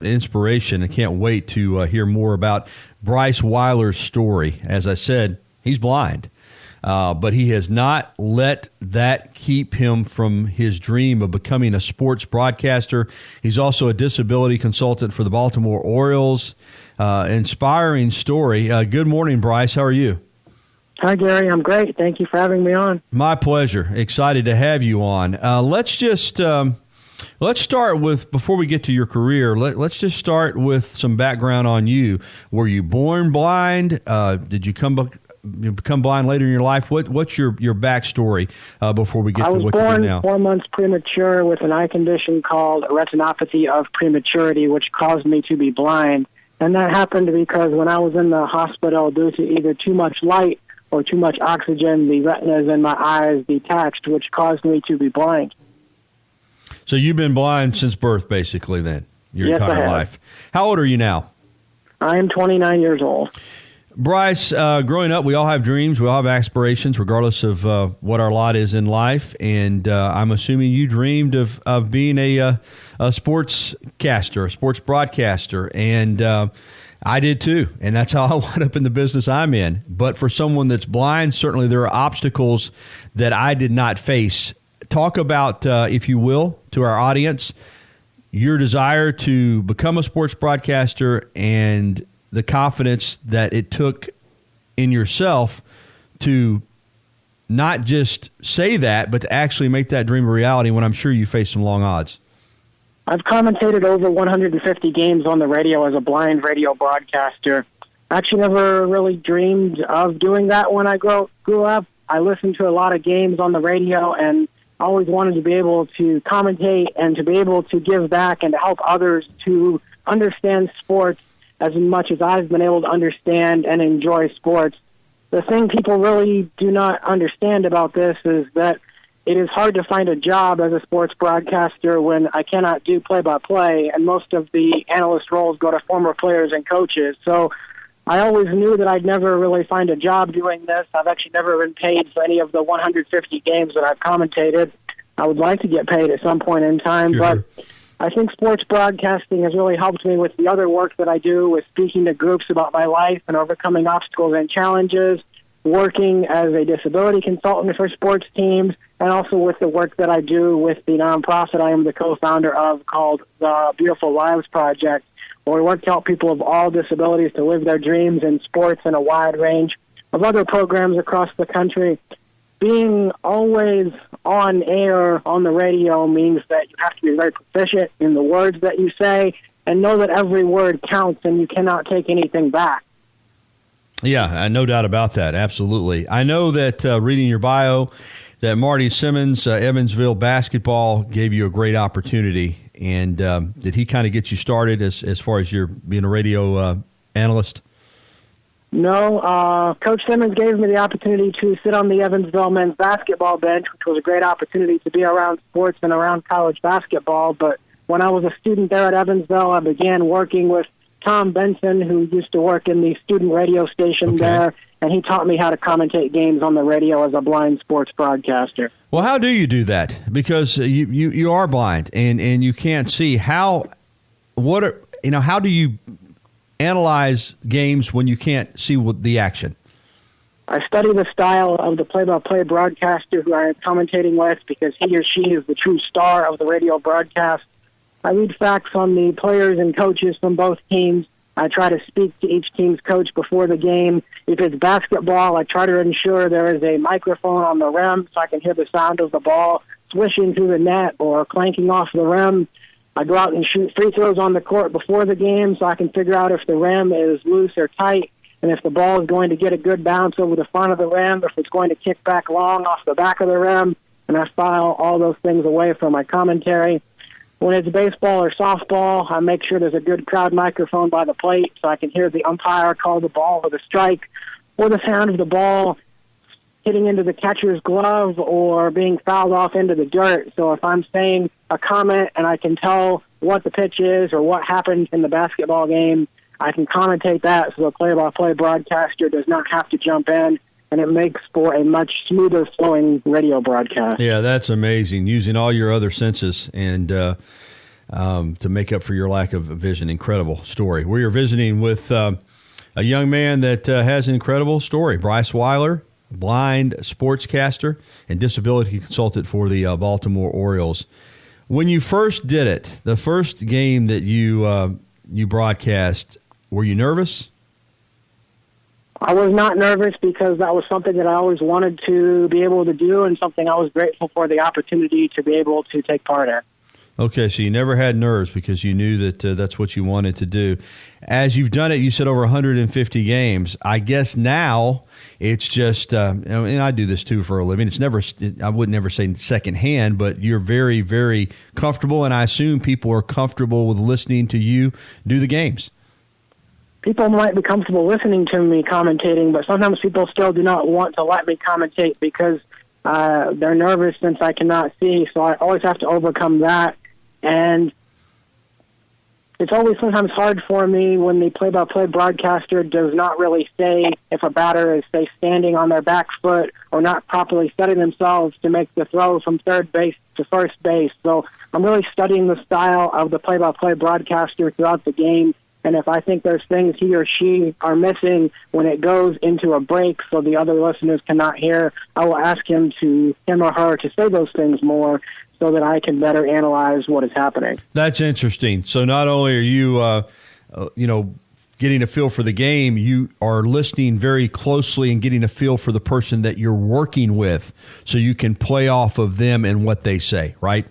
inspiration. I can't wait to hear more about Bryce Weiler's story. As I said, he's blind, but he has not let that keep him from his dream of becoming a sports broadcaster. He's also a disability consultant for the Baltimore Orioles. Inspiring story. Good morning, Bryce. How are you? Hi, Gary. I'm great. Thank you for having me on. My pleasure. Excited to have you on. Let's start with, before we get to your career, let's just start with some background on you. Were you born blind? Did you become blind later in your life? What's your backstory before we get to what you do now? I was born 4 months premature with an eye condition called retinopathy of prematurity, which caused me to be blind. And that happened because when I was in the hospital due to either too much light or too much oxygen, the retinas in my eyes detached, which caused me to be blind. So you've been blind since birth, basically, then, your Yes, entire I have. life. How old are you now? I am 29 years old. Bryce, growing up, we all have dreams. We all have aspirations, regardless of what our lot is in life. And I'm assuming you dreamed of being a sportscaster, a sports broadcaster. And I did too. And that's how I wound up in the business I'm in. But for someone that's blind, certainly there are obstacles that I did not face. Talk about, if you will, to our audience, your desire to become a sports broadcaster and the confidence that it took in yourself to not just say that, but to actually make that dream a reality when I'm sure you faced some long odds. I've commentated over 150 games on the radio as a blind radio broadcaster. I actually never really dreamed of doing that when I grew up. I listened to a lot of games on the radio and always wanted to be able to commentate and to be able to give back and to help others to understand sports as much as I've been able to understand and enjoy sports. The thing people really do not understand about this is that it is hard to find a job as a sports broadcaster when I cannot do play-by-play, and most of the analyst roles go to former players and coaches. So I always knew that I'd never really find a job doing this. I've actually never been paid for any of the 150 games that I've commentated. I would like to get paid at some point in time, Sure. but I think sports broadcasting has really helped me with the other work that I do, with speaking to groups about my life and overcoming obstacles and challenges, working as a disability consultant for sports teams, and also with the work that I do with the nonprofit I am the co-founder of called the Beautiful Lives Project, where we work to help people of all disabilities to live their dreams in sports and a wide range of other programs across the country. Being always on air on the radio means that you have to be very proficient in the words that you say and know that every word counts and you cannot take anything back. Yeah, no doubt about that. Absolutely. I know that reading your bio, that Marty Simmons, Evansville basketball gave you a great opportunity. And did he kind of get you started as far as your being a radio analyst? No. Coach Simmons gave me the opportunity to sit on the Evansville men's basketball bench, which was a great opportunity to be around sports and around college basketball. But when I was a student there at Evansville, I began working with Tom Benson, who used to work in the student radio station there, and he taught me how to commentate games on the radio as a blind sports broadcaster. Well, how do you do that? Because you are blind and you can't see. How do you analyze games when you can't see the action? I study the style of the play-by-play broadcaster who I am commentating with because he or she is the true star of the radio broadcast. I read facts on the players and coaches from both teams. I try to speak to each team's coach before the game. If it's basketball, I try to ensure there is a microphone on the rim so I can hear the sound of the ball swishing through the net or clanking off the rim. I go out and shoot free throws on the court before the game so I can figure out if the rim is loose or tight and if the ball is going to get a good bounce over the front of the rim, if it's going to kick back long off the back of the rim, and I file all those things away for my commentary. When it's baseball or softball, I make sure there's a good crowd microphone by the plate so I can hear the umpire call the ball or the strike or the sound of the ball hitting into the catcher's glove or being fouled off into the dirt. So if I'm saying a comment and I can tell what the pitch is or what happened in the basketball game, I can commentate that so the play-by-play broadcaster does not have to jump in, and it makes for a much smoother flowing radio broadcast. Yeah, that's amazing, using all your other senses. And to make up for your lack of vision. Incredible story. We are visiting with a young man that has an incredible story. Bryce Weiler, blind sportscaster and disability consultant for the Baltimore Orioles. When you first did it, the first game that you broadcast, were you nervous? I was not nervous because that was something that I always wanted to be able to do and something I was grateful for the opportunity to be able to take part in. Okay, so you never had nerves because you knew that that's what you wanted to do. As you've done it, you said over 150 games. I guess now it's just, and I do this too for a living. It's never, I would never say secondhand, but you're very, very comfortable, and I assume people are comfortable with listening to you do the games. People might be comfortable listening to me commentating, but sometimes people still do not want to let me commentate because they're nervous since I cannot see, so I always have to overcome that. And it's always sometimes hard for me when the play-by-play broadcaster does not really say if a batter is, say, standing on their back foot or not properly setting themselves to make the throw from third base to first base. So I'm really studying the style of the play-by-play broadcaster throughout the game. And if I think there's things he or she are missing when it goes into a break so the other listeners cannot hear, I will ask him or her to say those things more so that I can better analyze what is happening. That's interesting. So not only are you, getting a feel for the game, you are listening very closely and getting a feel for the person that you're working with so you can play off of them and what they say, right?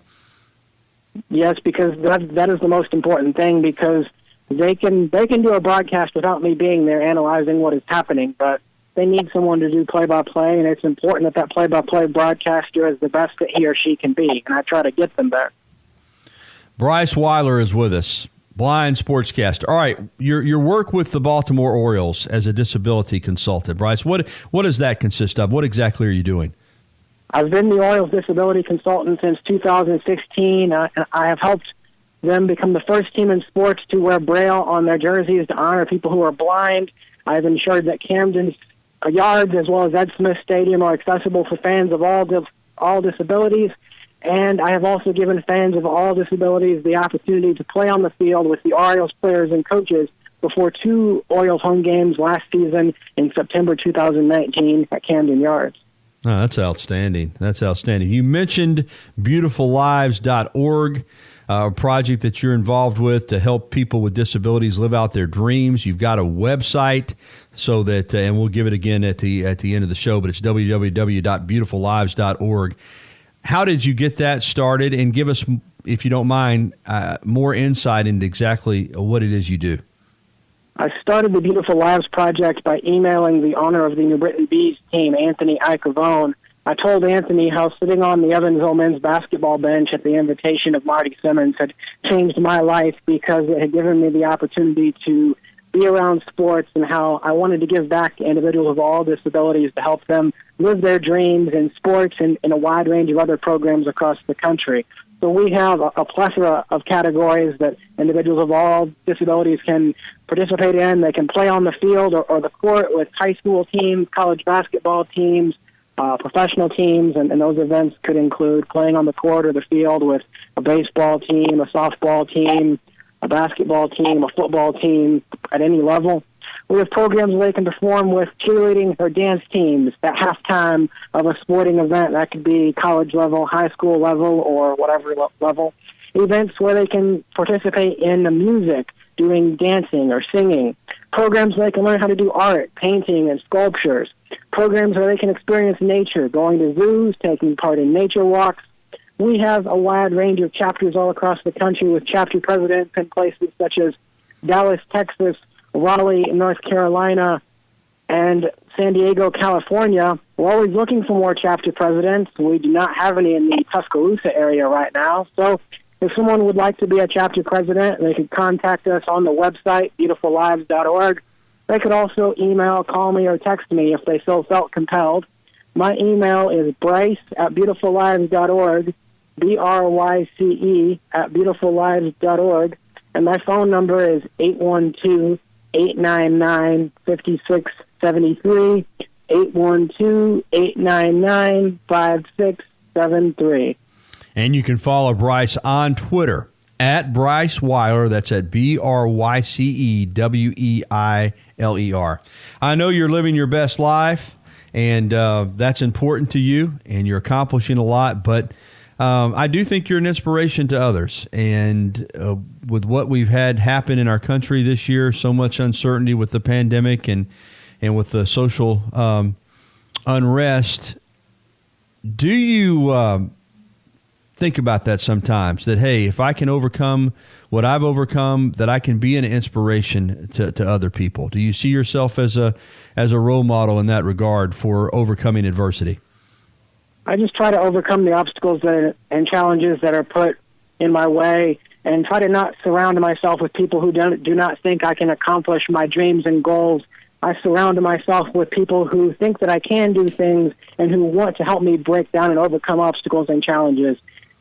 Yes, because that is the most important thing, because they can do a broadcast without me being there analyzing what is happening, but they need someone to do play-by-play, and it's important that play-by-play broadcaster is the best that he or she can be, and I try to get them there. Bryce Weiler is with us, blind sportscaster. All right, your work with the Baltimore Orioles as a disability consultant. Bryce, what does that consist of? What exactly are you doing? I've been the Orioles disability consultant since 2016. I have helped them become the first team in sports to wear Braille on their jerseys to honor people who are blind. I've ensured that Camden's yards as well as Ed Smith Stadium are accessible for fans of all disabilities, and I have also given fans of all disabilities the opportunity to play on the field with the Orioles players and coaches before 2 Orioles home games last season in September 2019 at Camden Yards. Oh, that's outstanding. That's outstanding. You mentioned beautifullives.org. A project that you're involved with to help people with disabilities live out their dreams. You've got a website so that, and we'll give it again at the end of the show, but it's www.beautifullives.org. How did you get that started? And give us, if you don't mind, more insight into exactly what it is you do. I started the Beautiful Lives Project by emailing the owner of the New Britain Bees team, Anthony Icavone. I told Anthony how sitting on the Evansville men's basketball bench at the invitation of Marty Simmons had changed my life because it had given me the opportunity to be around sports, and how I wanted to give back to individuals of all disabilities to help them live their dreams in sports and in a wide range of other programs across the country. So we have a plethora of categories that individuals of all disabilities can participate in. They can play on the field or the court with high school teams, college basketball teams, professional teams, and those events could include playing on the court or the field with a baseball team, a softball team, a basketball team, a football team at any level. We have programs where they can perform with cheerleading or dance teams at halftime of a sporting event. That could be college level, high school level, or whatever level. Events where they can participate in the music, doing dancing or singing. Programs where they can learn how to do art, painting, and sculptures. Programs where they can experience nature, going to zoos, taking part in nature walks. We have a wide range of chapters all across the country with chapter presidents in places such as Dallas, Texas, Raleigh, North Carolina, and San Diego, California. We're always looking for more chapter presidents. We do not have any in the Tuscaloosa area right now. So if someone would like to be a chapter president, they could contact us on the website, beautifullives.org. They could also email, call me, or text me if they so felt compelled. My email is bryce@beautifullives.org, BRYCE@beautifullives.org, and my phone number is 812-899-5673, 812-899-5673. And you can follow Bryce on Twitter at Bryce Weiler. That's at BryceWeiler. I know you're living your best life, and that's important to you, and you're accomplishing a lot, but I do think you're an inspiration to others. And with what we've had happen in our country this year, so much uncertainty with the pandemic and with the social unrest, do you think about that sometimes, that, hey, if I can overcome what I've overcome, that I can be an inspiration to other people? Do you see yourself as a role model in that regard for overcoming adversity? I just try to overcome the obstacles and challenges that are put in my way, and try to not surround myself with people who do not think I can accomplish my dreams and goals. I surround myself with people who think that I can do things and who want to help me break down and overcome obstacles and challenges.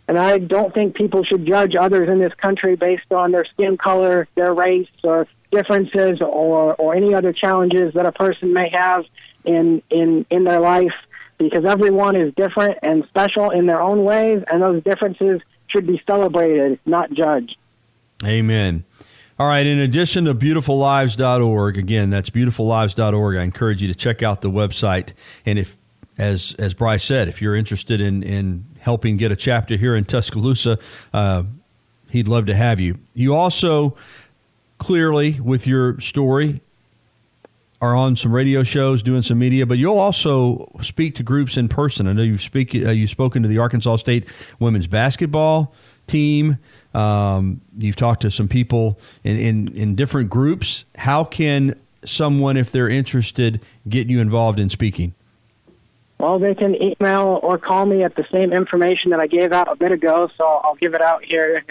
And I don't think people should judge others in this country based on their skin color, their race, or differences, or any other challenges that a person may have in their life, because everyone is different and special in their own ways, and those differences should be celebrated, not judged. Amen. All right, in addition to beautifullives.org, again, that's beautifullives.org, I encourage you to check out the website. And if, as Bryce said, if you're interested in helping get a chapter here in Tuscaloosa, he'd love to have you. You also, clearly, with your story, are on some radio shows, doing some media, but you'll also speak to groups in person. I know you've spoken to the Arkansas State women's basketball team. You've talked to some people in different groups. How can someone, if they're interested, get you involved in speaking? Well, they can email or call me at the same information that I gave out a bit ago, so I'll give it out here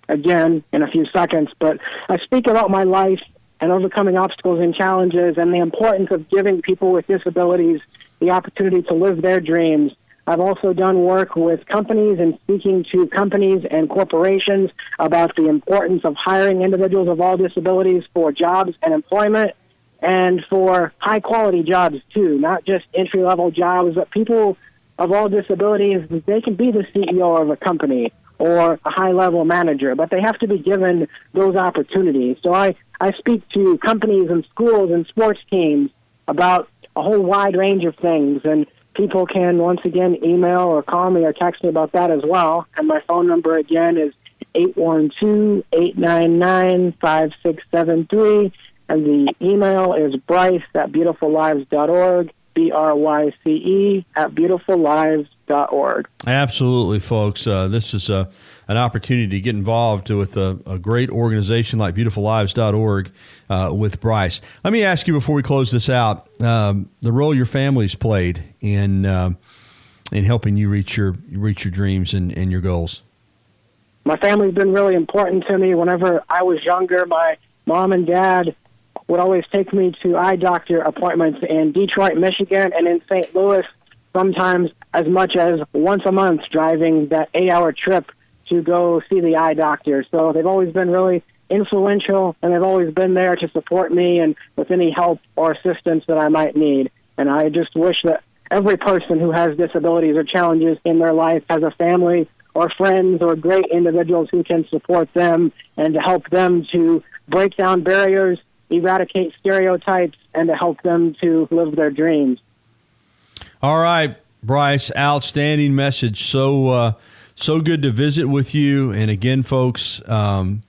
again in a few seconds. But I speak about my life and overcoming obstacles and challenges, and the importance of giving people with disabilities the opportunity to live their dreams. I've also done work with companies and speaking to companies and corporations about the importance of hiring individuals of all disabilities for jobs and employment, and for high-quality jobs, too, not just entry-level jobs, but people of all disabilities, they can be the CEO of a company or a high-level manager, but they have to be given those opportunities. So I speak to companies and schools and sports teams about a whole wide range of things, and people can, once again, email or call me or text me about that as well. And my phone number, again, is 812-899-5673. And the email is Bryce@beautifullives.org, BRYCE@beautifullives.org. Absolutely, folks. This is an opportunity to get involved with a great organization like beautifullives.org with Bryce. Let me ask you before we close this out, the role your family's played in helping you reach your dreams and your goals. My family's been really important to me. Whenever I was younger, my mom and dad would always take me to eye doctor appointments in Detroit, Michigan, and in St. Louis, sometimes as much as once a month, driving that 8-hour trip to go see the eye doctor. So they've always been really influential, and they've always been there to support me and with any help or assistance that I might need. And I just wish that every person who has disabilities or challenges in their life has a family or friends or great individuals who can support them and to help them to break down barriers, eradicate stereotypes, and to help them to live their dreams. All right, Bryce, outstanding message. So good to visit with you. And again, folks, go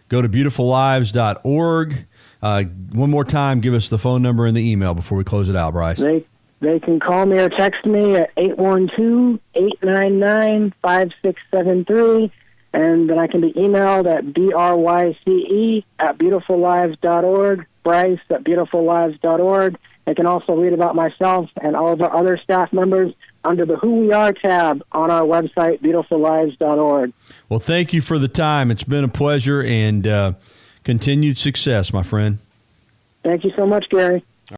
to beautifullives.org. One more time, give us the phone number and the email before we close it out, Bryce. They can call me or text me at 812-899-5673. And then I can be emailed at bryce@beautifullives.org, Bryce@beautifullives.org. They can also read about myself and all of our other staff members under the Who We Are tab on our website, beautifullives.org. Well, thank you for the time. It's been a pleasure, and continued success, my friend. Thank you so much, Gary.